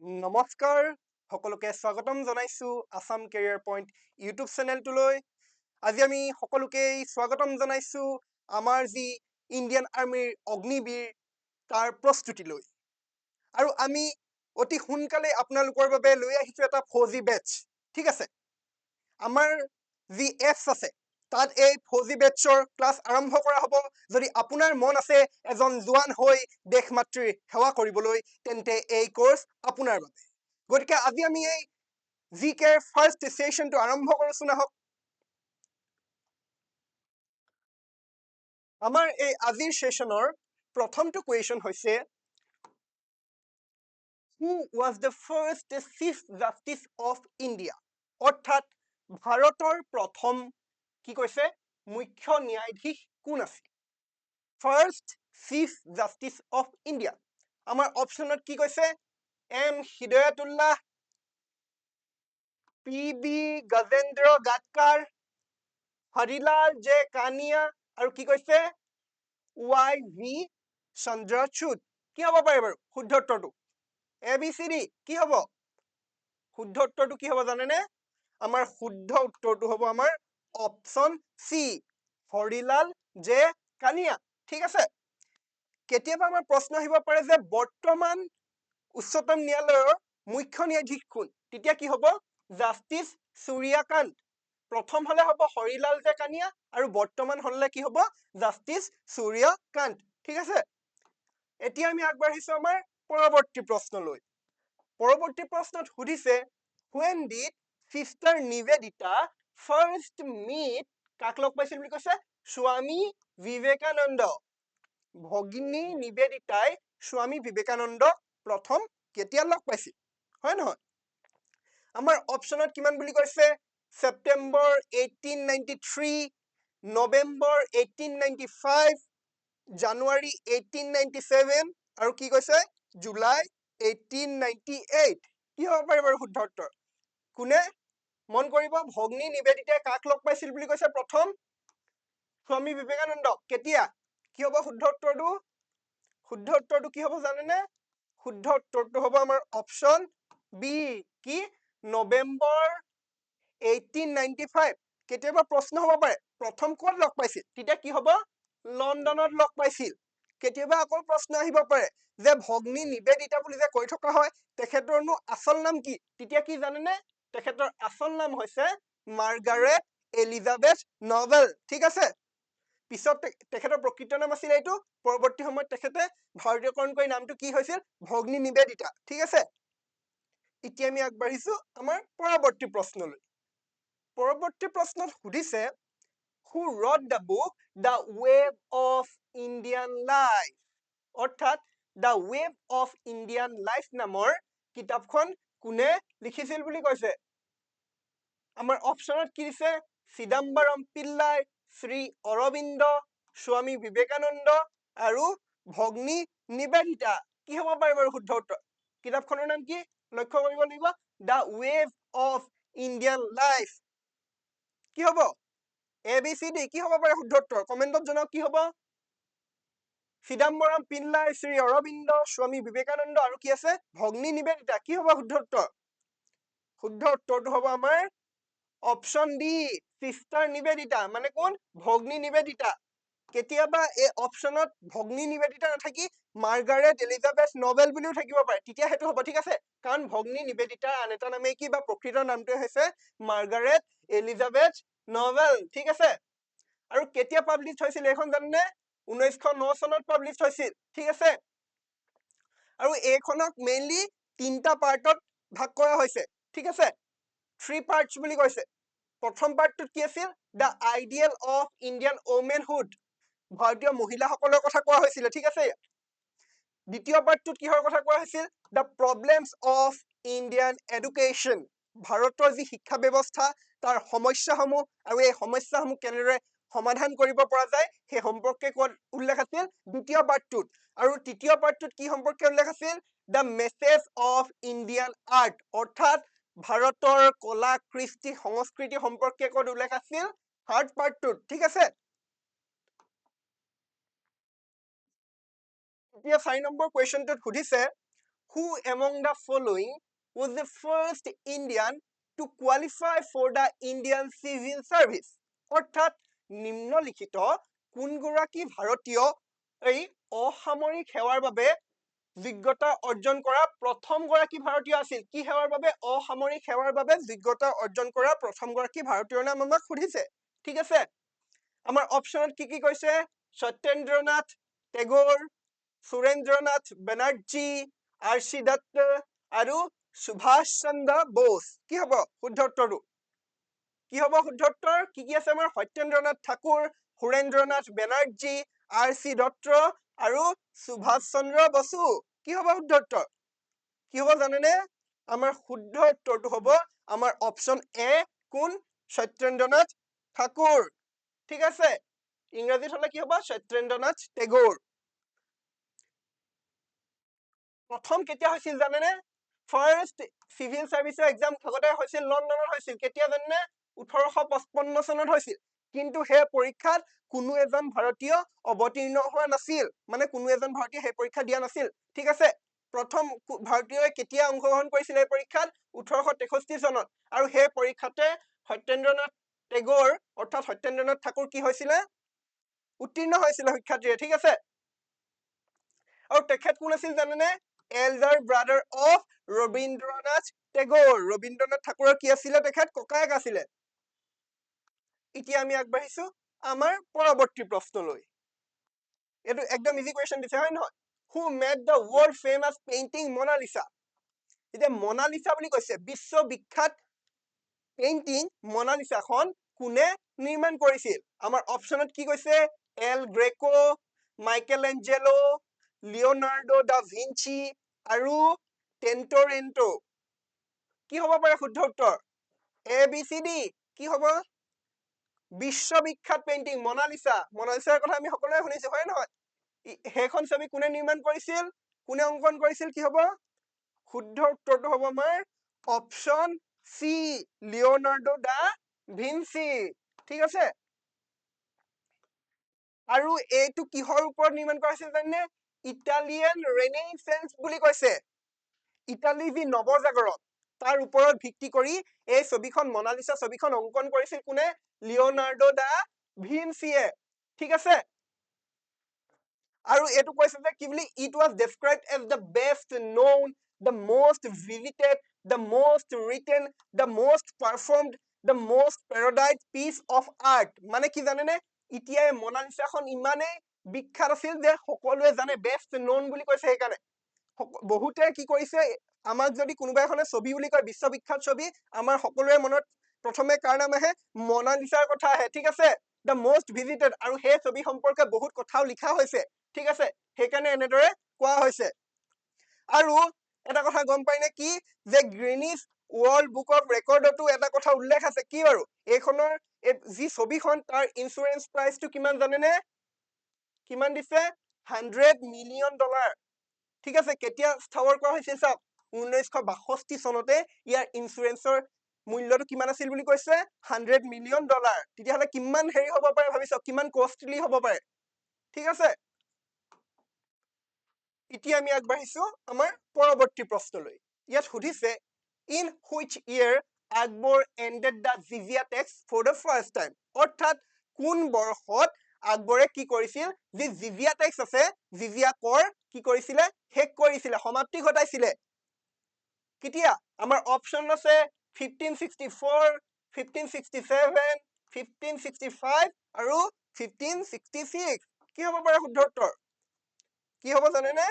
নমস্কাৰ সকলোকে স্বাগতম জনাইছো আসাম কেৰিয়াৰ পইণ্ট ইউটিউব চেনেলটোলৈ। আজি আমি সকলোকে স্বাগতম জনাইছো আমাৰ যি ইণ্ডিয়ান আৰ্মিৰ অগ্নিবীৰ তাৰ প্ৰস্তুতিলৈ। আৰু আমি অতি সোনকালে আপোনালোকৰ বাবে লৈ আহিছো এটা ফৌজি বেটছ। ঠিক আছে, আমাৰ যি এপছ আছে তাত এই ফৌজি বেটছৰ ক্লাছ আৰম্ভ কৰা হ'ব। যদি আপোনাৰ মন আছে এজন জোৱান হৈ দেশ মাতৃৰ সেৱা কৰিবলৈ, তেন্তে এই কোৰ্চ আপোনাৰ বাবে। গতিকে আজি আমি এই জি কেৰ ফাৰ্ষ্ট ছেশ্যনটো আৰম্ভ কৰিছো নাহক। আমাৰ এই আজিৰ ছেশ্যনৰ প্ৰথমটো কুৱেশ্যন হৈছে, who was the first chief justice of India? অৰ্থাৎ ভাৰতৰ প্ৰথম কি কৈছে মুখ্য ন্যায়াধীশ কোন আছিল? First chief justice of India. আমাৰ অপশ্যনত কি কৈছে? M Hidayatullah, P B Gajendra Gadkar, Harilal J Kania, আৰু কি কৈছে ৱাই ভি চন্দ্ৰচূড়। কি হ'ব পাৰে বাৰু শুদ্ধ উত্তৰটো? এ বি চি ডি কি হ'ব? শুদ্ধ উত্তৰটো কি হ'ব জানেনে? আমাৰ শুদ্ধ উত্তৰটো হ'ব আমাৰ option C, Harilal J Kania. ঠিক আছে, কেতিয়াবা আমাৰ প্ৰশ্ন আহিব পাৰে যে বৰ্তমান উচ্চতম ন্যায়ালয়ৰ মুখ্য ন্যায়াধীশ কোন? তেতিয়া কি হ'ব? জাষ্টিচ সূৰ্যকান্ত। প্ৰথম হলে হ'ব হৰিলাল জে কানিয়া আৰু বৰ্তমান হলে কি হ'ব? জাষ্টিচ সূৰ্যকান্ত। ঠিক আছে, এতিয়া আমি আগবাঢ়িছো আমাৰ পৰৱৰ্তী প্ৰশ্নলৈ। পৰৱৰ্তী প্ৰশ্নত সুধিছে, when did sister Nivedita first meet, কাক লগ পাইছিল বুলি কৈছে? স্বামী বিবেকানন্দ। ভগিনী নিবেদিতাই স্বামী বিবেকানন্দক প্ৰথম কেতিয়া লগ পাইছিল? হয় নহয়? আমাৰ অপশ্যনত কিমান বুলি কৈছে? ছেপ্টেম্বৰ 1893, নৱেম্বৰ 1895, জানুৱাৰী 1897, আৰু কি কৈছে জুলাই 1898। কি হ'ব পাৰে বাৰু শুদ্ধ উত্তৰ? কোনে মন কৰিব? ভগ্নী নিবেদিতাই কাক লগ পাইছিল বুলি কৈছে প্ৰথম? স্বামী বিবেকানন্দক। কেতিয়া? কি হ'ব শুদ্ধ উত্তৰটো? শুদ্ধ উত্তৰটো কি হ'ব জানেনে? শুদ্ধ উত্তৰটো হ'ব আমাৰ অপশ্যন বি, কি নৱেম্বৰ 1895। কেতিয়াবা প্ৰশ্ন হ'ব পাৰে প্ৰথম ক'ত লগ পাইছিল? তেতিয়া কি হ'ব? লণ্ডনত লগ পাইছিল। কেতিয়াবা আকৌ প্ৰশ্ন আহিব পাৰে যে ভগ্নী নিবেদিতা বুলি যে কৈ থকা হয়, তেখেতৰনো আচল নাম কি? তেতিয়া কি জানেনে? তেখেতৰ আচল নাম হৈছে মাৰ্গাৰেট এলিজাবেথ নভেল। ঠিক আছে, পিছত তেখেতৰ প্ৰকৃত নাম আছিল এইটো, পৰৱৰ্তী সময়ত তেখেতে ভাৰতীয়কৰণ কৰি নামটো কি হৈছিল? ভগ্নী নিবেদিতা। ঠিক আছে, এতিয়া আমি আগবাঢ়িছো আমাৰ পৰৱৰ্তী প্ৰশ্নলৈ। পৰৱৰ্তী প্ৰশ্নত সুধিছে, who wrote the book The Wave of Indian Life? অৰ্থাৎ The Wave of Indian Life নামৰ কিতাপখন কোনে লিখিছিল বুলি কৈছে? আমাৰ অপশ্যনত কি দিছে? চিদাম্বৰম পিল্লাই, শ্ৰী অৰবিন্দ, স্বামী বিবেকানন্দ আৰু ভগ্নী নিবেদিতা। কি হ'ব পাৰে বাৰু শুদ্ধ উত্তৰ? কিতাপখনৰ নাম কি? লক্ষ্য কৰিব লাগিব, the wave of Indian life. কি হ'ব? এ বি চি ডি কি হ'ব পাৰে শুদ্ধ উত্তৰ? কমেণ্টত জনাওক কি হ'ব? চিদাম্বৰম পিল্লাই, শ্ৰী অৰবিন্দ, স্বামী বিবেকানন্দ আৰু কি আছে? ভগ্নী নিবেদিতা। কি হ'ব শুদ্ধ উত্তৰ? শুদ্ধ উত্তৰটো হ'ব আমাৰ অপশ্যন ডি, চিষ্টাৰ নিবেদিতা। মানে কোন? ভগ্নী নিবেদিতা। কেতিয়াবা এই অপশ্যনত ভগ্নী নিবেদিতা নাথাকি মাৰ্গাৰেট এলিজাবেথ নভেল বুলিও থাকিব পাৰে, তেতিয়া সেইটো হ'ব। ঠিক আছে, কাৰণ ভগ্নী নিবেদিতাৰ আন এটা নামে কি বা প্ৰকৃত নামটোৱে হৈছে মাৰ্গাৰেট এলিজাবেথ নভেল। ঠিক আছে, আৰু কেতিয়া পাব্লিছ হৈছিল এইখন জানেনে? 1909 চনত পাব্লিছ হৈছিল। ঠিক আছে, আৰু এইখনক মেইনলি 3টা পাৰ্টত ভাগ কৰা হৈছে। ঠিক আছে, 3 পাৰ্টছ বুলি কৈছে। প্ৰথম পাৰ্টটোত কি আছিল? দ্য আইডিয়েল অফ ইণ্ডিয়ান ওমেনহুড, ভাৰতীয় মহিলাসকলৰ কথা কোৱা হৈছিলে। ঠিক আছে, দ্বিতীয় পাৰ্টটোত কিহৰ কথা কোৱা হৈছিল? The problems of Indian education, ভাৰতৰ যি শিক্ষা ব্যৱস্থা তাৰ সমস্যাসমূহ আৰু এই সমস্যাসমূহ কেনেদৰে সমাধান কৰিব পৰা যায় সেই সম্পৰ্কে উল্লেখ আছিল দ্বিতীয় পাৰ্টটোত। আৰু তৃতীয় পাৰ্টটোত কি সম্পৰ্কে উল্লেখ আছিল? The message of Indian art, অৰ্থাৎ ভাৰতৰ কলা কৃষ্টি সংস্কৃতি সম্পৰ্কে উল্লেখ আছিল থাৰ্ড পাৰ্টটোত। ঠিক আছে, এতিয়া 4 নম্বৰ কুৱেশ্যনটোত সুধিছে, who among the following was the first Indian to qualify for the Indian Civil Service? অৰ্থাৎ নিম্নলিখিত কোনগৰাকী ভাৰতীয় এই অসামৰিক সেৱাৰ বাবে যোগ্যতা অৰ্জন কৰা প্ৰথমগৰাকী ভাৰতীয় আছিল? কি সেৱাৰ বাবে? অসামৰিক সেৱাৰ বাবে যোগ্যতা অৰ্জন কৰা প্ৰথমগৰাকী ভাৰতীয়ৰ নাম আমাক সুধিছে। ঠিক আছে, আমাৰ অপশ্যনত কি কৈছে? সত্যেন্দ্ৰনাথ টেগোৰ, সুৰেন্দ্ৰনাথ বেনাৰ্জী, আৰ.চি. দত্ত আৰু সুভাষ চন্দ্ৰ বোস। কি হব শুদ্ধ উত্তৰটো? কি হব শুদ্ধ উত্তৰ? কি আছে আমাৰ? সত্যেন্দ্ৰনাথ ঠাকুৰ, সুৰেন্দ্ৰনাথ বেনাৰ্জী, আৰ.চি. দত্ত আৰু সুভাষ চন্দ্ৰ বসু। কি হব শুদ্ধ উত্তৰ? কি হব জানেনে? আমাৰ শুদ্ধ উত্তৰটো হব আমাৰ অপশ্যন এ, কোন? সত্যেন্দ্ৰনাথ ঠাকুৰ। ঠিক আছে, ইংৰাজীত হলে কি হব? সত্যেন্দ্ৰনাথ টেগোৰ। প্ৰথম কেতিয়া হৈছিল জানেনে? ফাৰ্ষ্ট চিভিল চাৰ্ভিচৰ এক্সাম আগতে হৈছিল লণ্ডনত হৈছিল। কেতিয়া জানেনে? 1855 চনত হৈছিল। কিন্তু সেই পৰীক্ষাত কোনো এজন ভাৰতীয় অৱতীৰ্ণ হোৱা নাছিল, মানে কোনো এজন ভাৰতীয় সেই পৰীক্ষা দিয়া নাছিল। ঠিক আছে, প্ৰথম ভাৰতীয়ই কেতিয়া অংশগ্ৰহণ কৰিছিল এই পৰীক্ষাত? 1863 চনত। আৰু সেই পৰীক্ষাতে সত্যেন্দ্ৰনাথ টেগোৰ অৰ্থাৎ সত্যেন্দ্ৰনাথ ঠাকুৰ কি হৈছিলে? উত্তীৰ্ণ হৈছিলে শিক্ষাৰ্থীৰে। ঠিক আছে, আৰু তেখেত কোন আছিল জানেনে? Elder brother of Rabindranath Tagore. Rabindranath ঠাকুৰৰ কি আছিলে? তেখেত ককায়েক আছিলে। এতিয়া আমি আগবাঢ়িছো আমাৰ পৰৱৰ্তী প্ৰশ্নলৈ। এইটো একদম ইজি কুৱেশ্যন দিছে, হয় নহয়? Who made the world famous painting Monalisa? এতিয়া মনালিসা বুলি কৈছে, বিশ্ববিখ্যাত পেইন্টিং মনালিসাখন কোনে নিৰ্মাণ কৰিছিল? আমাৰ অপশ্যনত কি কৈছে? El Greco, Michelangelo, Leonardo da Vinci আৰু টেণ্টৰেণ্টো। কি হব পাৰে শুদ্ধ উত্তৰ? A B C D. কি হব? বিশ্ববিখ্যাত পেইন্টিং মনালিসা। মনালিসাৰ কথা আমি সকলোৱে শুনিছো, হয় নহয়? সেইখন ছবি কোনে নিৰ্মাণ কৰিছিল? কোনে অংকন কৰিছিল? কি হব? শুদ্ধ উত্তৰটো হব আমাৰ option C, Leonardo da Vinci. ঠিক আছে, আৰু এইটো কিহৰ ওপৰত নিৰ্মাণ কৰা হৈছিল জানে? ইটালিয়ান ৰেনেইছেন্স বুলি কৈছে। ইটালী যি নৱজাগৰণ তাৰ ওপৰত ভিত্তি কৰি এই ছবিখন মনালিসা ছবিখন অংকন কৰিছিল কোনে? লিঅ'নাৰ্ডো দা ভিঞ্চিয়ে। ঠিক আছে, আৰু এইটো কৈছে যে কি বুলি? It was described as the best known, the most visited, the most written, the most performed, the most parodied piece of art. মানে কি জানেনে? এতিয়া মনালিসাখন ইমানেই বিখ্যাত আছিল যে সকলোৱে জানে, বেষ্ট নোন বুলি কৈছে। সেইকাৰণে বহুতে কি কৰিছে, আমাক যদি কোনোবা এখনে ছবি বুলি কয় বিশ্ববিখ্যাত ছবি, আমাৰ সকলোৰে মনত প্ৰথমে কাৰ নাম আহে? মনালিসাৰ কথা আহে। ঠিক আছে, দ্য মষ্ট ভিজিটেড, আৰু সেই ছবি সম্পৰ্কে বহুত কথাও লিখা হৈছে। ঠিক আছে, সেইকাৰণে এনেদৰে কোৱা হৈছে। আৰু এটা কথা গম পাই নে কি? যে গ্ৰীনিছ ৱৰ্ল্ড বুক অফ ৰেকৰ্ডতো এটা কথা উল্লেখ আছে। কি বাৰু? এইখনৰ যি ছবিখন তাৰ ইঞ্চুৰেঞ্চ প্ৰাইচটো কিমান জানেনে? কিমান দিছে? $100 মিলিয়ন। ঠিক আছে, কেতিয়া স্থাৱৰ কৰা হৈছিল চাওক, 1962 চনতে ইয়াৰ ইঞ্চুৰেঞ্চৰ মূল্যটো কিমান আছিল বুলি কৈছে? $100 মিলিয়ন। তেতিয়াহ'লে কিমান হেৰি হ'ব পাৰে ভাবি চাওক, কিমান কষ্টলি হ'ব পাৰে। ঠিক আছে, এতিয়া আমি আগবাঢ়িছো আমাৰ পৰৱৰ্তী প্ৰশ্নলৈ। ইয়াত সুধিছে, in which year Akbar ended the jizya tax for the first time? অৰ্থাৎ কোন বৰ্ষত আকবৰে কি কৰিছিল? যি জিজিয়া টেক্স আছে, জিজিয়া কৰ কি কৰিছিলে? শেষ কৰিছিলে, সমাপ্তি ঘটাইছিলে। কেতিয়া? আমাৰ অপশ্যন আছে 1564, 1567, 1565 আৰু 1566। কি হব পাৰে শুদ্ধ উত্তৰ? কি হব জানেনে?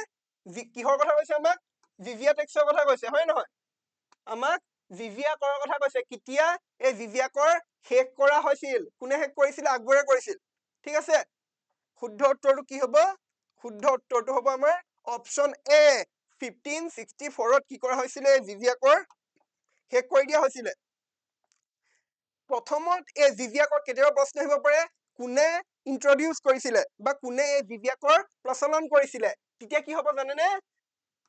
কিহৰ কথা কৈছে আমাক? জিজিয়া টেক্সৰ কথা কৈছে, হয় নহয়? আমাক জিজিয়া কৰৰ কথা কৈছে। কেতিয়া এই জিজিয়া কৰ শেষ কৰা হৈছিল? কোনে শেষ কৰিছিল? আকবৰে কৰিছিল। ঠিক আছে, শুদ্ধ উত্তৰটো কি হব? শুদ্ধ উত্তৰটো হব আমাৰ অপশ্যন এ, 1564ত কি কৰা হৈছিলে? জিজিয়া কৰ শেষ কৰি দিয়া হৈছিলে। প্ৰথমত এই জিজিয়া কৰ কেতিয়াবা প্ৰশ্ন আহিব পাৰে, কোনে ইন্ট্ৰডিউচ কৰিছিলে বা কোনে এই জিজিয়া কৰ প্ৰচলন কৰিছিলে? তেতিয়া কি হব জানেনে?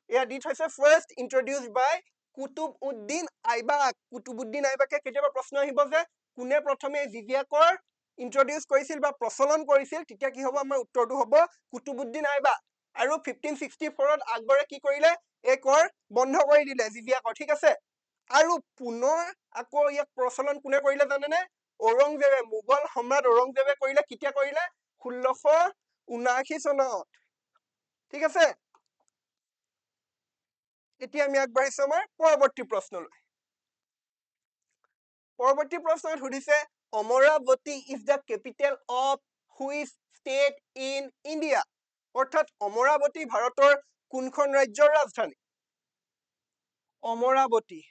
এয়া দি থৈছে, ফাৰ্ষ্ট ইন্ট্ৰডিউচ বাই কুতুবউদ্দিন আইবাক। কুতুবউদ্দিন আইবাকে কেতিয়াবা প্ৰশ্ন আহিব যে কোনে প্ৰথমে জিজিয়া কৰ ইন্ট্ৰডিউচ কৰিছিল বা প্ৰচলন কৰিছিল? তেতিয়া কি হব? আমাৰ উত্তৰটো হব কুতুবউদ্দিন আইবাক। আৰু 1564 আকবৰে কি কৰিলে এই কৰ বন্ধ কৰি দিলে জিজিয়া কৰ ঠিক আছে আৰু পুনৰ আকৌ ইয়াক প্ৰচলন কোনে কৰিলে জানেনে ঔৰংজেবে মোগল সম্ৰাট ঔৰংজেবে কৰিলে কেতিয়া কৰিলে 1679 চনত ঠিক আছে এতিয়া আমি আগবাঢ়িছো আমাৰ পৰৱৰ্তী প্ৰশ্নলৈ পৰৱৰ্তী প্ৰশ্নত সুধিছে Amaravati is the capital of which state in India অৰ্থাৎ অমৰাৱতী ভাৰতৰ কোনখন ৰাজ্যৰ ৰাজধানী অমৰাৱতী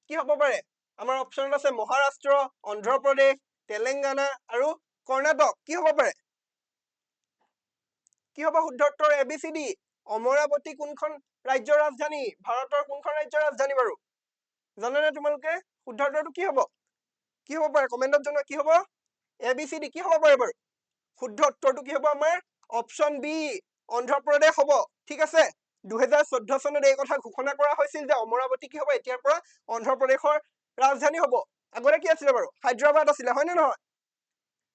কি হ'ব পাৰে আমাৰ অপচনত আছে মহাৰাষ্ট্ৰ অন্ধ্ৰপ্ৰদেশ তেলেংগানা আৰু কৰ্ণাটক কি হ'ব পাৰে কি হ'ব শুদ্ধ উত্তৰ ABCD অমৰাৱতী কোনখন ৰাজ্যৰ ৰাজধানী ভাৰতৰ কোনখন ৰাজ্যৰ ৰাজধানী বাৰু জানেনে তোমালোকে শুদ্ধ উত্তৰটো কি হ'ব কি হ'ব পাৰে কমেন্টত জনোৱা কি হ'ব ABCD কি হ'ব পাৰে বাৰু শুদ্ধ উত্তৰটো কি হ'ব আমাৰ অপচন বি অন্ধ্ৰপ্ৰদেশ হ'ব ঠিক আছে 2014 চনত এই কথা ঘোষণা কৰা হৈছিল যে অমৰাৱতী কি হ'ব এতিয়াৰ পৰা অন্ধ্ৰপ্ৰদেশৰ ৰাজধানী হ'ব আগতে কি আছিলে বাৰু হায়দৰাবাদ আছিলে হয় নে নহয়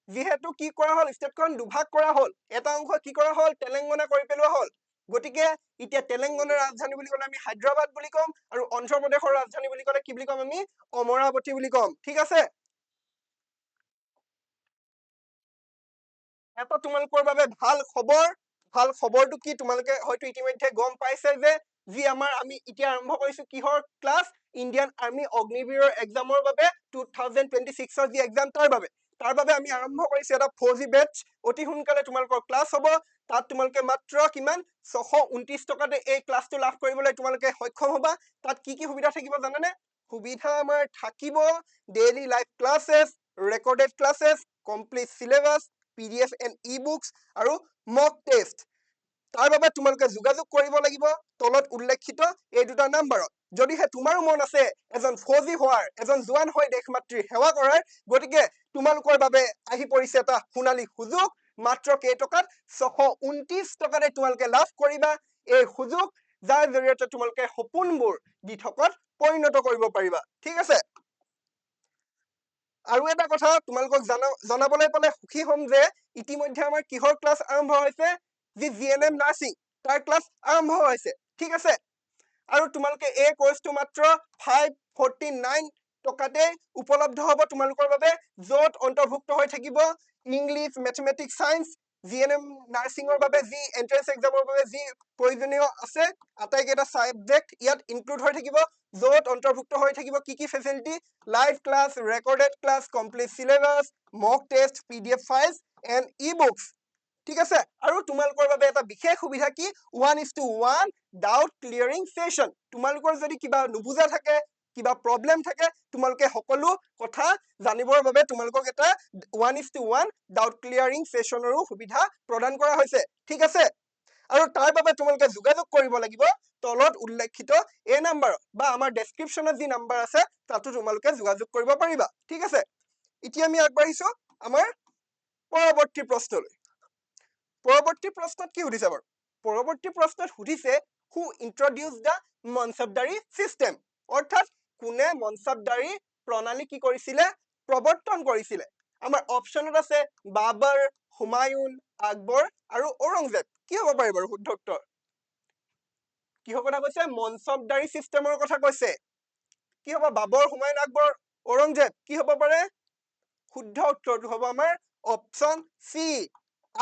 যিহেতু কি কৰা হ'ল ষ্টেটখন দুভাগ কৰা হ'ল এটা অংশ কি কৰা হ'ল তেলেংগানা কৰি পেলোৱা হ'ল গতিকে এতিয়া তেলেংগানাৰ ৰাজধানী বুলি ক'লে আমি হায়দৰাবাদ বুলি ক'ম আৰু অন্ধ্ৰপ্ৰদেশৰ ৰাজধানী বুলি ক'লে কি বুলি ক'ম আমি অমৰাৱতী বুলি ক'ম ঠিক আছে এটা তোমালোকৰ বাবে ভাল খবৰটো কি তোমালোকে হয়তো ইতিমধ্যে গম পাইছে যে যি আমাৰ আমি এতিয়া আৰম্ভ কৰিছো কিহৰ ক্লাছ ইণ্ডিয়ান আৰ্মি অগ্নিবীৰৰ এক্সামৰ বাবে 2026 ৰ যি এক্সাম তাৰ বাবে আমি আৰম্ভ কৰিছো এটা 4G বেটচ অতি সোনকালে তোমালোকৰ ক্লাছ হ'ব তাত তোমালোকে মাত্ৰ কিমান 629 টকাতে এই ক্লাছটো লাভ কৰিবলৈ তোমালোকে সক্ষম হ'বা তাত কি সুবিধা থাকিব জানানে সুবিধা আমাৰ থাকিব daily live classes recorded classes complete syllabus PDF and e-books আৰু mock test তাৰ বাবে তোমালোকে যোগাযোগ কৰিব লাগিব তলত উল্লেখিত এই দুটা নম্বৰত যদিহে তোমাৰো মন আছে এজন ফৌজী হোৱাৰ এজন জোৱান হৈ দেশ মাতৃৰ সেৱা কৰাৰ গতিকে তোমালোকৰ বাবে আহি পৰিছে এটা সোণালী সুযোগ মাত্ৰ কেইটকাত 629 টকাৰে তোমালোকে লাভ কৰিবা এই সুযোগ যাৰ জৰিয়তে তোমালোকে সপোনবোৰ দিঠকত পৰিণত কৰিব পাৰিবা ঠিক আছে আৰু এটা কথা তোমালোকক জনাবলৈ পালে সুখী হ'ম যে ইতিমধ্যে আমাৰ কিহৰ ক্লাছ আৰম্ভ হৈছে যি GNM নাৰ্ছিং তাৰ ক্লাছ আৰম্ভ হৈছে ঠিক আছে আৰু তোমালোকে এই কোৰ্সটো মাত্ৰ 549 টকাতে উপলব্ধ হ'ব তোমালোকৰ বাবে য'ত অন্তৰ্ভুক্ত হৈ থাকিব ইংলিছ মেথমেটিক্স সায়েন্স GNM নাৰ্ছিঙৰ বাবে যি এন্ট্ৰেন্স এক্সামৰ বাবে যি প্ৰয়োজনীয় আছে আটাইকেইটা সাবজেক্ট ইয়াত ইনক্লুড হৈ থাকিব য'ত অন্তৰ্ভুক্ত হৈ থাকিব কি facility live class recorded class complete syllabus mock test PDF files and e-books ঠিক আছে আৰু তোমালোকৰ বাবে এটা বিশেষ সুবিধা কি 1:1 ডাউট ক্লিয়াৰিং সেশন তোমালোকৰ যদি কিবা নুবুজা থাকে কিবা প্ৰবলেম থাকে তোমালোকে সকলো কথা জানিবৰ বাবে তোমালোকক এটা 1:1 ডাউট ক্লিয়াৰিং সেশনৰো সুবিধা প্ৰদান কৰা হৈছে ঠিক আছে আৰু তাৰ বাবে তোমালোকে যোগাযোগ কৰিব লাগিব তলত উল্লেখিত এই নম্বৰত বা আমাৰ ডেসক্ৰিপচনত যি নম্বৰ আছে তাতো তোমালোকে যোগাযোগ কৰিব পাৰিবা ঠিক আছে এতিয়া আমি আগবাঢ়িছো আমাৰ পৰৱৰ্তী প্ৰশ্নলৈ পৰৱৰ্তী প্ৰশ্নত কি সুধিছে বাৰু পৰৱৰ্তী প্ৰশ্নত সুধিছে who introduced the মনসবদাৰী system অৰ্থাৎ কোনে মনসবদাৰী প্ৰণালী কি কৰিছিলে প্ৰৱৰ্তন কৰিছিলে আমাৰ অপচনত আছে বাবৰ হুমায়ুন আকবৰ আৰু ঔৰংজেব কি হ'ব পাৰে বাৰু শুদ্ধ উত্তৰ কিহৰ কথা কৈছে মনসবদাৰী চিষ্টেমৰ কথা কৈছে কি হ'ব বাবৰ হুমায়ুন আকবৰ ঔৰংজেব কি হ'ব পাৰে শুদ্ধ উত্তৰটো হ'ব আমাৰ অপচন সি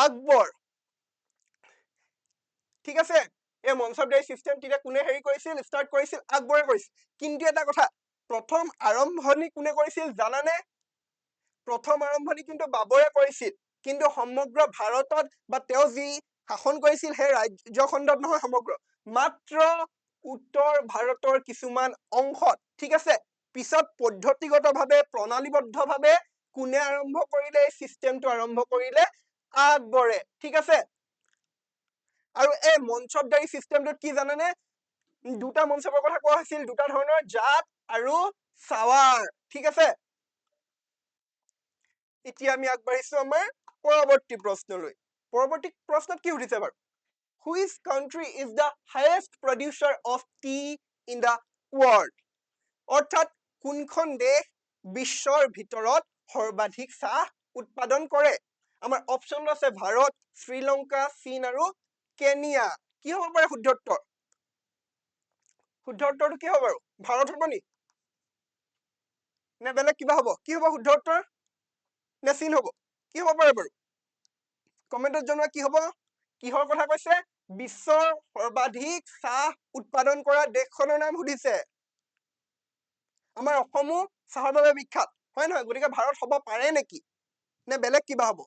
আকবৰ ঠিক আছে এই মনসবদাৰী চিষ্টেম তেতিয়া কোনে হেৰি কৰিছিল ষ্টাৰ্ট কৰিছিল আকবৰে কৰিছিল কিন্তু এটা কথা প্ৰথম আৰম্ভণি কোনে কৰিছিল জানানে প্ৰথম আৰম্ভণি কিন্তু বাবৰে কৰিছিল কিন্তু সমগ্ৰ ভাৰতত বা তেওঁ যি শাসন কৰিছিল সেই ৰাজ্যখণ্ডত নহয় সমগ্ৰ মাত্ৰ উত্তৰ ভাৰতৰ কিছুমান অংশত ঠিক আছে পিছত পদ্ধতিগতভাৱে প্ৰণালীবদ্ধভাৱে কোনে আৰম্ভ কৰিলে এই চিষ্টেমটো আৰম্ভ কৰিলে আকবৰে ঠিক আছে আৰু এই মনসবদাৰী চিষ্টেমটোত কি জানানে দুটা মনসবৰ কথা কোৱা হৈছিল দুটা ধৰণৰ জাত আৰু সাৱাৰ ঠিক আছে এতিয়া আমি আগবাঢ়িছো আমাৰ পৰৱৰ্তী প্ৰশ্নত কি সুধিছে বাৰু which country is the highest producer of tea in the world অৰ্থাৎ কোনখন দেশ বিশ্বৰ ভিতৰত সৰ্বাধিক চাহ উৎপাদন কৰে আমাৰ অপচন আছে ভাৰত শ্ৰীলংকা চীন আৰু কেনিয়া কি হ'ব পাৰে শুদ্ধ উত্তৰ শুদ্ধ উত্তৰটো কি হ'ব বাৰু ভাৰত হ'ব নি নে বেলেগ কিবা হ'ব কি হ'ব শুদ্ধ উত্তৰ নে চীন হ'ব কি হ'ব পাৰে বাৰু কমেণ্টত জনোৱা কি হ'ব কিহৰ কথা কৈছে বিশ্বৰ সৰ্বাধিক চাহ উৎপাদন কৰা দেশখনৰ নাম সুধিছে আমাৰ অসমো চাহৰ বাবে বিখ্যাত হয় নহয় গতিকে ভাৰত হ'ব পাৰে নেকি নে বেলেগ কিবা হ'ব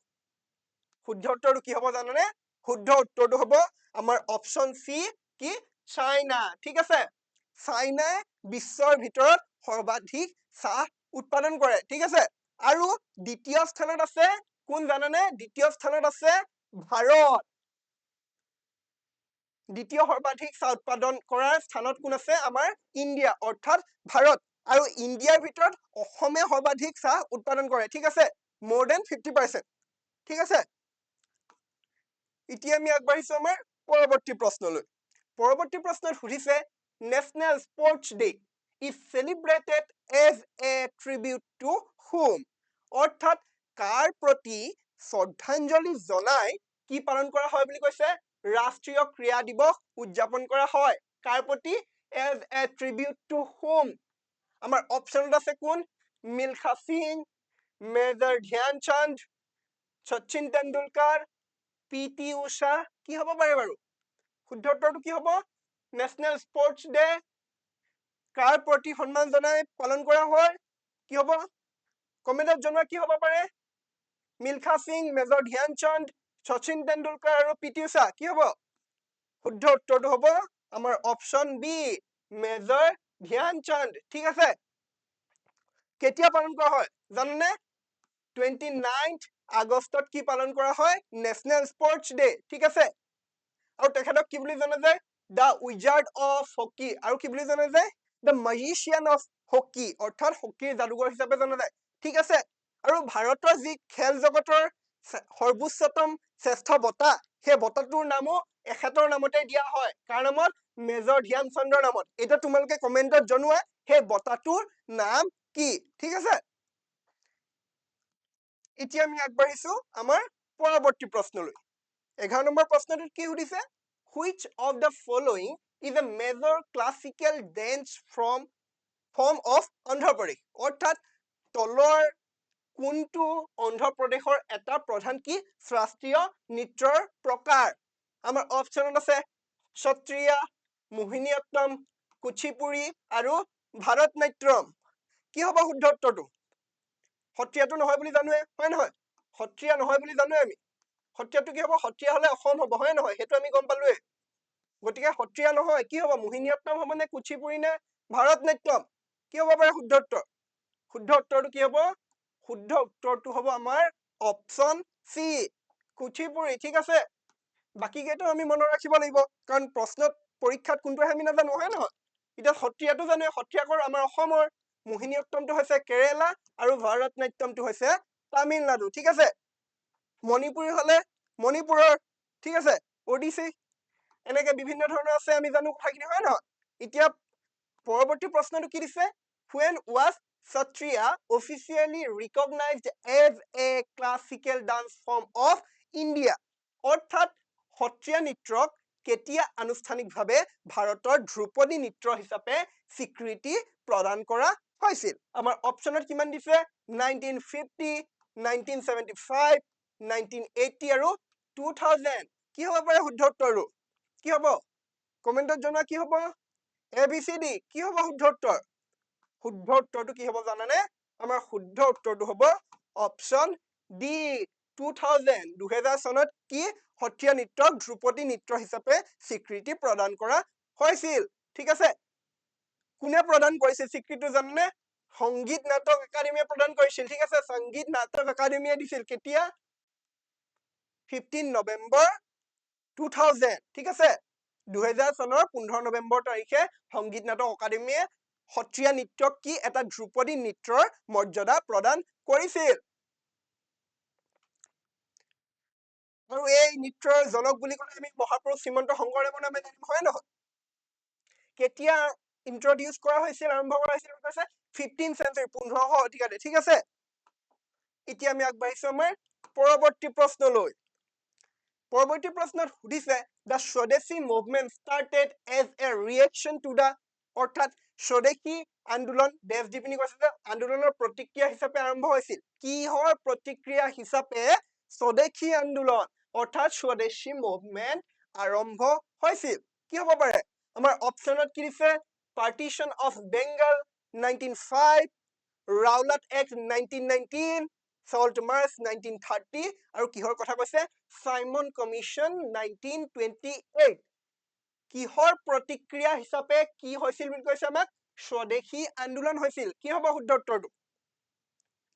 শুদ্ধ উত্তৰটো কি হ'ব জানানে শুদ্ধ উত্তৰটো হ'ব আমাৰ অপচন চি কি চাইনা ঠিক আছে চাইনাই বিশ্বৰ ভিতৰত সৰ্বাধিক চাহ উৎপাদন কৰে ঠিক আছে আৰু দ্বিতীয় স্থানত আছে কোন জানানে দ্বিতীয় স্থানত আছে ভাৰত দ্বিতীয় সৰ্বাধিক চাহ উৎপাদন কৰাৰ স্থানত কোন আছে আমাৰ ইণ্ডিয়া অৰ্থাৎ ভাৰত আৰু ইণ্ডিয়াৰ ভিতৰত অসমে সৰ্বাধিক চাহ উৎপাদন কৰে ঠিক আছে more than 50% ঠিক আছে এতিয়া আমি আগবাঢ়িছো আমাৰ পৰৱৰ্তী প্ৰশ্নলৈ পৰৱৰ্তী প্ৰশ্নত সুধিছে national sports day is celebrated as a tribute to whom অৰ্থাৎ কাৰ প্ৰতি শ্ৰদ্ধাঞ্জলি জনাই কি পালন কৰা হয় বুলি কৈছে ৰাষ্ট্ৰীয় ক্ৰীড়া দিৱস উদযাপন কৰা হয় কাৰ প্ৰতি as a tribute to whom আমাৰ অপচনত আছে কোন মিলখা সিং মেজৰ ধ্যানচাঁদ শচীন তেণ্ডুলকাৰ পি.টি. উষা কি হ'ব পাৰে বাৰু শুদ্ধ উত্তৰটো কি হ'ব নেশ্যনেল স্পৰ্টছ ডে কাৰ প্ৰতি সন্মান জনাই পালন কৰা হয় কি হ'ব কমেণ্টত জনোৱা কি হ'ব পাৰে মিলখা সিং মেজৰ ধ্যানচাঁদ শচীন তেণ্ডুলকাৰ আৰু পি.টি. উষা কি হ'ব শুদ্ধ উত্তৰটো হ'ব আমাৰ অপচন বি মেজৰ ধ্যানচাঁদ ঠিক আছে কেতিয়া পালন কৰা হয় জানেনে 29 আগষ্টত কি পালন কৰা হয় নেশ্যনেল স্পৰ্টছ ডে ঠিক আছে আৰু তেখেতক কি বুলি জনা যায় দ্য উইজাৰ্ড অফ হকী আৰু কি বুলি জনা যায় দ্য মেজিচিয়ান অফ হকী অৰ্থাৎ হকীৰ যাদুকৰ হিচাপে জনা যায় ঠিক আছে আৰু ভাৰতৰ যি খেল জগতৰ সৰ্বোচ্চতম শ্ৰেষ্ঠ বঁটা সেই বঁটাটোৰ নামো এখেতৰ নামতে দিয়া হয় কাৰ নামত মেজৰ ধ্যানচাঁদৰ নামত এতিয়া তোমালোকে কমেণ্টত জনোৱা সেই বঁটাটোৰ নাম কি ঠিক আছে এতিয়া আমি আগবাঢ়িছো আমাৰ পৰৱৰ্তী প্ৰশ্নলৈ 11 নম্বৰ প্ৰশ্নটোত কি সুধিছে which of the following is a major classical dance form of Andhra Pradesh অৰ্থাৎ তলৰ কোনটো অন্ধ্ৰপ্ৰদেশৰ এটা প্ৰধান কি শাস্ত্ৰীয় নৃত্যৰ প্ৰকাৰ আমাৰ অপচনত আছে সত্ৰীয়া মোহিনীঅট্টম কুচিপুড়ি আৰু ভাৰত নাট্যম কি হ'ব শুদ্ধ উত্তৰটো সত্ৰীয়াটো নহয় বুলি জানোৱে হয় নহয় সত্ৰীয়া নহয় বুলি জানোৱে আমি সত্ৰীয়াটো কি হ'ব সত্ৰীয়া হলে অসম হ'ব হয় নহয় সেইটো আমি গম পালোৱে গতিকে সত্ৰীয়া নহয় কি হ'ব মোহিনীঅট্টম হ'ব নে কুচিপুড়ি নে ভাৰত নাট্যম কি হ'ব পাৰে শুদ্ধ উত্তৰটো কি হ'ব শুদ্ধ উত্তৰটো হ'ব আমাৰ অপচন চি কুচিপুড়ি ঠিক আছে বাকী কেইটা আমি মনত ৰাখিব লাগিব কাৰণ প্ৰশ্নত পৰীক্ষাত কোনটো আমি নাজানো হয় নহয় এতিয়া সত্ৰীয়াটো জানো সত্ৰীয়াকৰ আমাৰ অসমৰ মোহিনীঅট্টমটো হৈছে কেৰেলা আৰু ভাৰত নাট্যমটো হৈছে তামিলনাডু ঠিক আছে মণিপুৰী হলে মণিপুৰৰ ঠিক আছে ওডিচি এনেকে বিভিন্ন ধৰণৰ আছে আমি জানো কথাখিনি হয় নহয় এতিয়া পৰৱৰ্তী প্ৰশ্নটো কি দিছে when was Satriya officially recognized as a classical dance form of India অৰ্থাৎ সত্ৰীয়া নৃত্যক কেতিয়া আনুষ্ঠানিকভাৱে ভাৰতৰ ধ্ৰুপদী নৃত্য হিচাপে স্বীকৃতি প্ৰদান কৰা হৈছিল আমাৰ অপচনত কিমান দিছে 1950 1975 1980 আৰু 2000 কি হ'ব পাৰে শুদ্ধ উত্তৰটো কি হ'ব কমেণ্টত জনোৱা কি হ'ব ABCD কি হ'ব শুদ্ধ উত্তৰটো কি হ'ব জানানে আমাৰ শুদ্ধ উত্তৰটো হ'ব অপচন ডি 2000 চনত কি সত্ৰীয়া নৃত্যক ধ্ৰুপদী নৃত্য হিচাপে স্বীকৃতি প্ৰদান কৰা হৈছিল ঠিক আছে কোনে প্ৰদান কৰিছিল স্বীকৃতি জানানে সংগীত নাটক একাডেমীয়ে প্ৰদান কৰিছিল ঠিক আছে সংগীত নাটক একাডেমীয়ে দিছিল কেতিয়া 15 নৱেম্বৰ 2000 ঠিক আছে 2000 চনৰ 15 নৱেম্বৰ তাৰিখে সংগীত নাটক একাডেমীয়ে সত্ৰীয়া নৃত্যক কি এটা ধ্ৰুপদী নৃত্যৰ মৰ্যাদা প্ৰদান কৰিছিল আৰু এই নৃত্যৰ জনক বুলি ক'লে আমি মহাপুৰুষ শ্ৰীমন্ত শংকৰদেৱৰ নামে জানিম হয় নহয় কেতিয়া ইন্ট্ৰডিউচ কৰা হৈছিল আৰম্ভ কৰা হৈছিল কৈছে 15th century 1500 শতিকাতে ঠিক আছে এতিয়া আমি আগবাঢ়িছো আমাৰ পৰৱৰ্তী প্ৰশ্নলৈ পৰৱৰ্তী প্ৰশ্নত সুধিছে the Swadeshi movement started as a reaction to the অৰ্থাৎ স্বদেশী আন্দোলন দেশ যিপিনি কৈছে যে আন্দোলনৰ প্ৰতিক্ৰিয়া হিচাপে আৰম্ভ হৈছিল কিহৰ প্ৰতিক্ৰিয়া হিচাপে স্বদেশী আন্দোলন অৰ্থাৎ স্বদেশী মুভমেন্ট আৰম্ভ হৈছিল কি হ'ব পাৰে আমাৰ অপচনত কি দিছে partition of Bengal 1905 Rowlatt Act 1919 salt march 1930 আৰু কিহৰ কথা কৈছে সাইমন কমিশন 1928 কিহৰ প্ৰতিক্ৰিয়া হিচাপে কি হৈছিল বুলি কৈছে আমাক স্বদেশী আন্দোলন হৈছিল কি হ'ব শুদ্ধ উত্তৰটো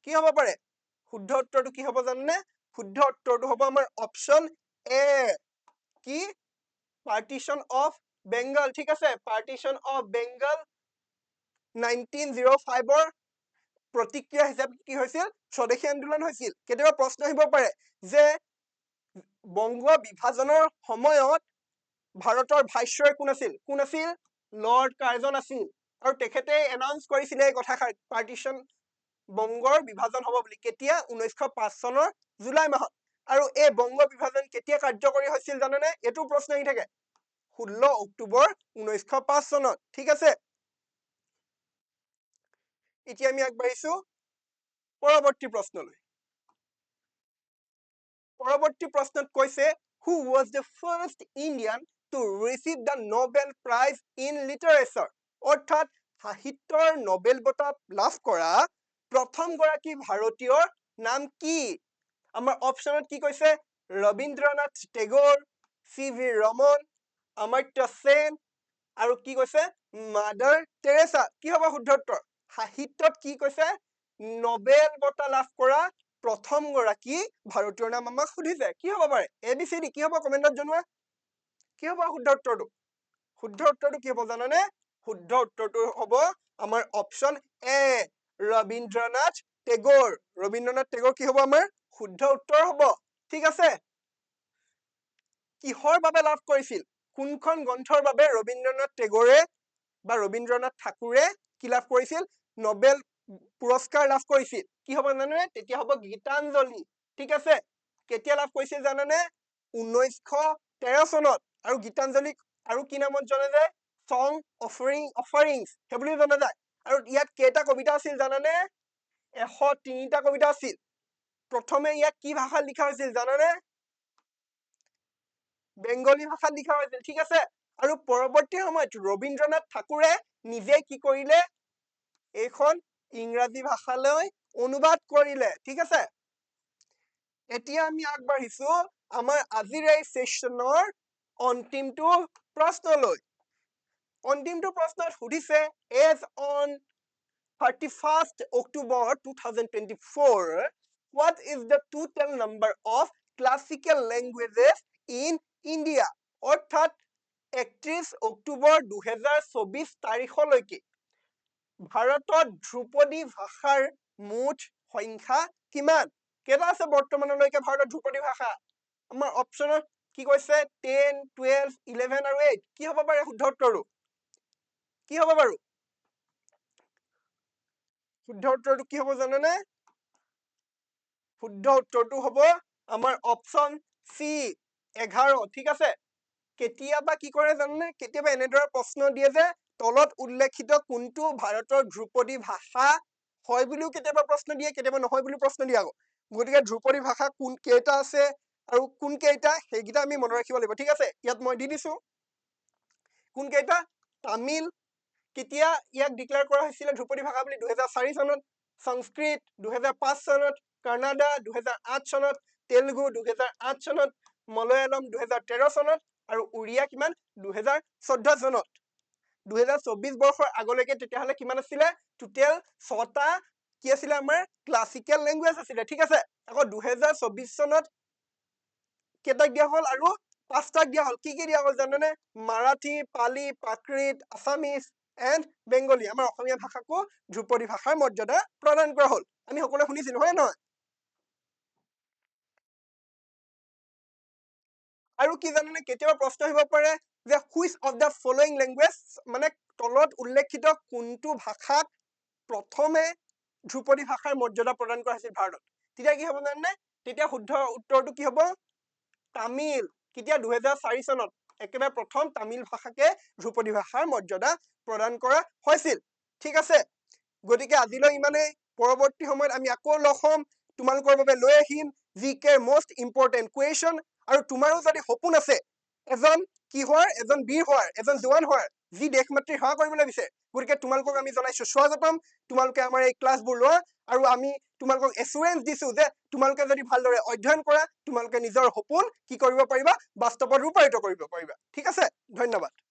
কি হ'ব পাৰে শুদ্ধ উত্তৰটো কি হ'ব জানেনে শুদ্ধ উত্তৰটো হ'ব আমাৰ অপচন এ কি পাৰ্টিশন অফ বেংগল ঠিক আছে পাৰ্টিশন অফ বেংগল 1905 ৰ প্ৰতিক্ৰিয়া হিচাপে কি হৈছিল স্বদেশী আন্দোলন হৈছিল কেতিয়াবা প্ৰশ্ন আহিব পাৰে যে বংগ বিভাজনৰ সময়ত ভাৰতৰ ভাইসৰয় কোন আছিল লৰ্ড কাৰ্জন আছিল আৰু তেখেতে এনাউন্স কৰিছিলে এই কথাষাৰ পাৰ্টিশন বংগৰ বিভাজন হ'ব বুলি কেতিয়া 1905 চনৰ জুলাই মাহত আৰু এই বংগ বিভাজন কেতিয়া কাৰ্যকৰী হৈছিল জানেনে এটো প্ৰশ্ন আহি থাকে 16 অক্টোবৰ 1905 চনত ঠিক আছে এতিয়া আমি আগবাঢ়িছো পৰৱৰ্তী প্ৰশ্নলৈ পৰৱৰ্তী প্ৰশ্নত কৈছে who was the first Indian to receive the Nobel Prize in Literature অৰ্থাৎ সাহিত্যৰ নোবেল বঁটা লাভ কৰা প্ৰথম গৰাকী ভাৰতীয়ৰ নাম কি আমাৰ অপচনত কি কৈছে ৰবীন্দ্ৰনাথ টেগোৰ চি.ভি. ৰমন অমৰ্ত্য সেন আৰু কি কৈছে মাদাৰ টেৰেছা কি হ'ব শুদ্ধ উত্তৰ সাহিত্যত কি কৈছে নোবেল বঁটা লাভ কৰা প্ৰথম গৰাকী ভাৰতীয়ৰ নাম আমাক সুধিছে কি হ'ব পাৰে এবিচিডি কি হ'ব কমেন্টত জনোৱা কি হ'ব শুদ্ধ উত্তৰটো কি হ'ব জানানে শুদ্ধ উত্তৰটো হ'ব আমাৰ অপচন এ ৰবীন্দ্ৰনাথ টেগোৰ কি হ'ব আমাৰ শুদ্ধ উত্তৰ হ'ব ঠিক আছে কিহৰ বাবে লাভ কৰিছিল কোনখন গ্ৰন্থৰ বাবে ৰবীন্দ্ৰনাথ টেগোৰে বা ৰবীন্দ্ৰনাথ ঠাকুৰে কি লাভ কৰিছিল নোবেল পুৰস্কাৰ লাভ কৰিছিল কি হ'ব জানেনে তেতিয়া হ'ব গীতাঞ্জলি ঠিক আছে কেতিয়া লাভ কৰিছিল জানেনে 1913 চনত আৰু গীতাঞ্জলি আৰু কি নামত জনা যায় সং অফাৰিংছ হেবুলি জনা যায় আৰু ইয়াত কেইটা কবিতা আছিল জানানে 103টা কবিতা আছিল প্ৰথমে ইয়াক কি ভাষাত লিখা হৈছিল জানানে বেংগলী ভাষাত লিখা হৈছিল ঠিক আছে আৰু পৰৱৰ্তী সময়ত ৰবীন্দ্ৰনাথ ঠাকুৰে নিজে কি কৰিলে এইখন ইংৰাজী ভাষালৈ অনুবাদ কৰিলে ঠিক আছে এতিয়া আমি আগবাঢ়িছো আমাৰ আজিৰ এই সেশনৰ অন্তিমটো প্ৰশ্নলৈ অন্তিমটো প্ৰশ্নত সুধিছে as on 31st October 2024 what is the total number of classical languages in India অৰ্থাৎ 31 অক্টোবৰ 2024 তাৰিখলৈকে ভাৰতত ধ্ৰুপদী ভাষাৰ মুঠ সংখ্যা কিমান কেটা আছে বৰ্তমানলৈকে ভাৰতত ধ্ৰুপদী ভাষা আমাৰ অপচনত কি কৈছে 10 12 11 আৰু 8 কি হ'ব পাৰে শুদ্ধ উত্তৰটো কি হ'ব বাৰু শুদ্ধ উত্তৰটো কি হ'ব জানেনে শুদ্ধ উত্তৰটো হ'ব আমাৰ অপচন সি 11 ঠিক আছে কেতিয়াবা কি কৰে জানেনে কেতিয়াবা এনেদৰে প্ৰশ্ন দিয়ে যে তলত উল্লেখিত কোনটো ভাৰতৰ ধ্ৰুপদী ভাষা হয় বুলিও কেতিয়াবা প্ৰশ্ন দিয়ে কেতিয়াবা নহয় বুলি প্ৰশ্ন দিয়ে আকৌ গতিকে ধ্ৰুপদী ভাষা কোন কেইটা আছে আৰু কোন কেইটা হেগিটা আমি মনত ৰাখিব লাগিব ঠিক আছে ইয়াত মই দি দিছো কোন কেইটা তামিল কেতিয়া ইয়াক ডিক্লেয়াৰ কৰা হৈছিল ধ্ৰুপদী ভাষা বুলি 2004 চনত সংস্কৃত 2005 চনত কানাডা 2008 চনত তেলুগু 2008 চনত মলয়ালম 2013 চনত আৰু উৰিয়া কিমান 2014 চনত 2024 বৰ্ষৰ আগলৈকে তেতিয়াহলে কিমান আছিলে টোটেল 6টা কি আছিলে আমাৰ ক্লাসিক্যাল ল্যাঙ্গুয়েজ আছিলে ঠিক আছে আকৌ 2024 চনত কেইটা দিয়া হল আৰু 5টা দিয়া হল কি দিয়া হল জানেনে মাৰাঠী পালি প্ৰাকৃত আসামিজ এন্ড বেংগলী আমাৰ অসমীয়া ভাষাকো ধ্ৰুপদী ভাষাৰ মৰ্যাদা প্ৰদান কৰা হল আমি সকলোৱে শুনিছিলো হয় নহয় আৰু কি জানেনে কেতিয়াবা প্ৰশ্ন আহিব পাৰে যে which of the following language মানে তলত উল্লেখিত কোনটো ভাষাত প্ৰথমে ধ্ৰুপদী ভাষাৰ মৰ্যাদা প্ৰদান কৰা হৈছিল ভাৰতত তেতিয়া কি হ'ব জানেনে তেতিয়া শুদ্ধ উত্তৰটো কি হ'ব তামিল কেতিয়া 2004 চনত একেবাৰে প্ৰথম তামিল ভাষাকে ধ্ৰুপদী ভাষাৰ মৰ্যাদা প্ৰদান কৰা হৈছিল ঠিক আছে গতিকে আজিলৈ ইমানেই পৰৱৰ্তী সময়ত আমি আকৌ লগ হ'ম তোমালোকৰ বাবে লৈ আহিম জিকে most important question আৰু তোমাৰো যদি সপোন আছে এজন কি হোৱাৰ এজন বীৰ হোৱাৰ এজন জোৱান হোৱাৰ যি দেশ মাতৃৰ সেৱা কৰিবলৈ বিচাৰে গতিকে তোমালোকক আমি জনাইছো স্বাগতম তোমালোকে আমাৰ এই ক্লাছবোৰ লোৱা আৰু আমি তোমালোকক এছুৰেঞ্চ দিছো যে তোমালোকে যদি ভালদৰে অধ্যয়ন কৰা তোমালোকে নিজৰ সপোন কি কৰিব পাৰিবা বাস্তৱত ৰূপায়িত কৰিব পাৰিবা ঠিক আছে ধন্যবাদ